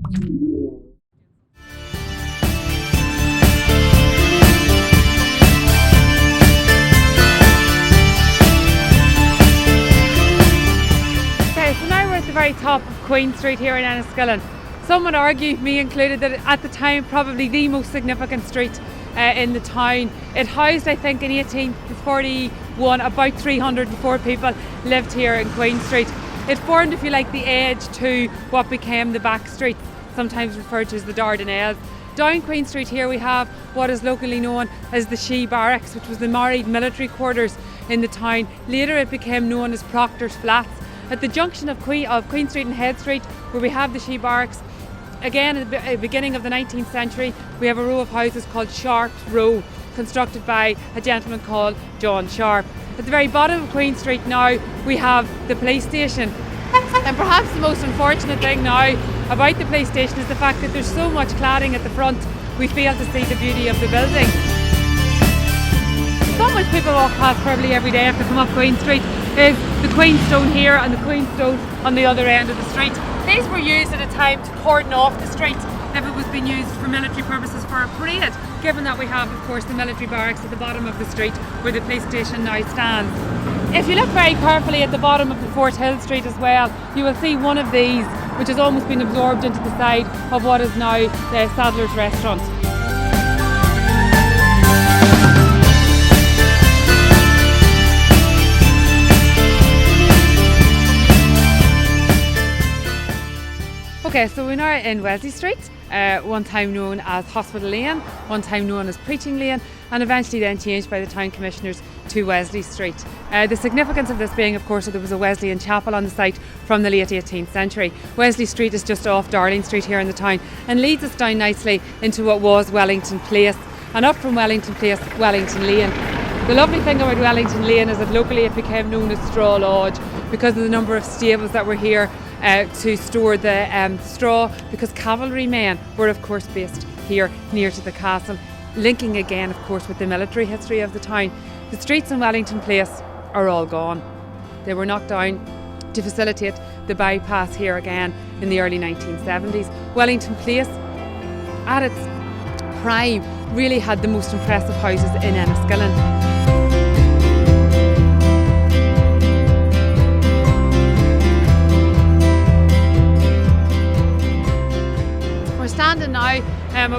Okay, so now we're at the very top of Queen Street here in Enniskillen. Some would argue, me included, that at the time probably the most significant street in the town. It housed, I think, in 1841 about 304 people lived here in Queen Street. It formed, if you like, the edge to what became the back street, sometimes referred to as the Dardanelles. Down Queen Street here we have what is locally known as the She Barracks, which was the married military quarters in the town. Later it became known as Proctor's Flats. At the junction of Queen Street and Head Street, where we have the She Barracks, again at the beginning of the 19th century, we have a row of houses called Sharp's Row, constructed by a gentleman called John Sharp. At the very bottom of Queen Street now, we have the police station. And perhaps the most unfortunate thing now about the police station is the fact that there's so much cladding at the front, we fail to see the beauty of the building. Some which people walk past probably every day after come up Queen Street is the Queen Stone here and the Queen Stone on the other end of the street. These were used at a time to cordon off the street if it was being used for military purposes for a parade, given that we have, of course, the military barracks at the bottom of the street where the police station now stands. If you look very carefully at the bottom of the Fort Hill Street as well, you will see one of these, which has almost been absorbed into the side of what is now the Saddler's Restaurant. Okay, so we're now in Wesley Street, one time known as Hospital Lane, one time known as Preaching Lane, and eventually then changed by the town commissioners to Wesley Street. The significance of this being, of course, that there was a Wesleyan chapel on the site from the late 18th century. Wesley Street is just off Darling Street here in the town and leads us down nicely into what was Wellington Place, and up from Wellington Place, Wellington Lane. The lovely thing about Wellington Lane is that locally it became known as Straw Lodge because of the number of stables that were here to store the straw, because cavalrymen were of course based here near to the castle, linking again of course with the military history of the town. The streets in Wellington Place are all gone. They were knocked down to facilitate the bypass here again in the early 1970s. Wellington Place at its prime really had the most impressive houses in Enniskillen. Standing now at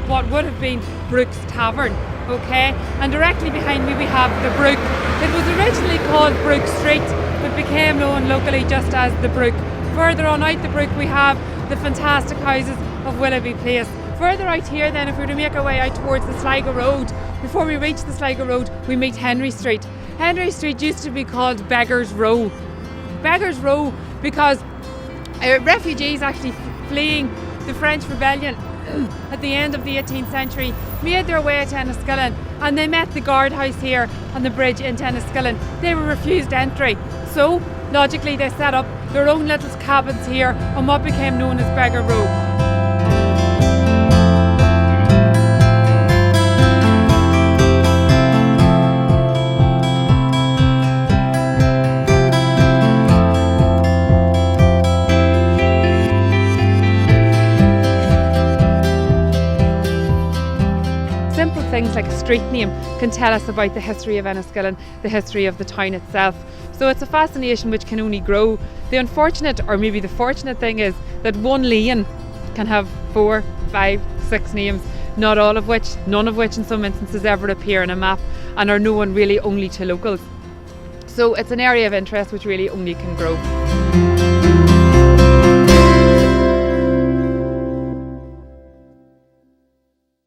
what would have been Brook's Tavern, okay, and directly behind me we have the Brook. It was originally called Brook Street but became known locally just as the Brook. Further on out the Brook we have the fantastic houses of Willoughby Place. Further out here then, if we were to make our way out towards the Sligo Road, before we reach the Sligo Road we meet Henry Street. Henry Street used to be called Beggar's Row. Beggar's Row because refugees actually fleeing the French rebellion at the end of the 18th century made their way to Enniskillen, and they met the guardhouse here on the bridge into Enniskillen. They were refused entry, so logically they set up their own little cabins here on what became known as Beggar Row. Simple things like a street name can tell us about the history of Enniskillen, the history of the town itself. So it's a fascination which can only grow. The unfortunate, or maybe the fortunate thing is that one lane can have 4, 5, 6 names, none of which in some instances ever appear on a map and are known really only to locals. So it's an area of interest which really only can grow.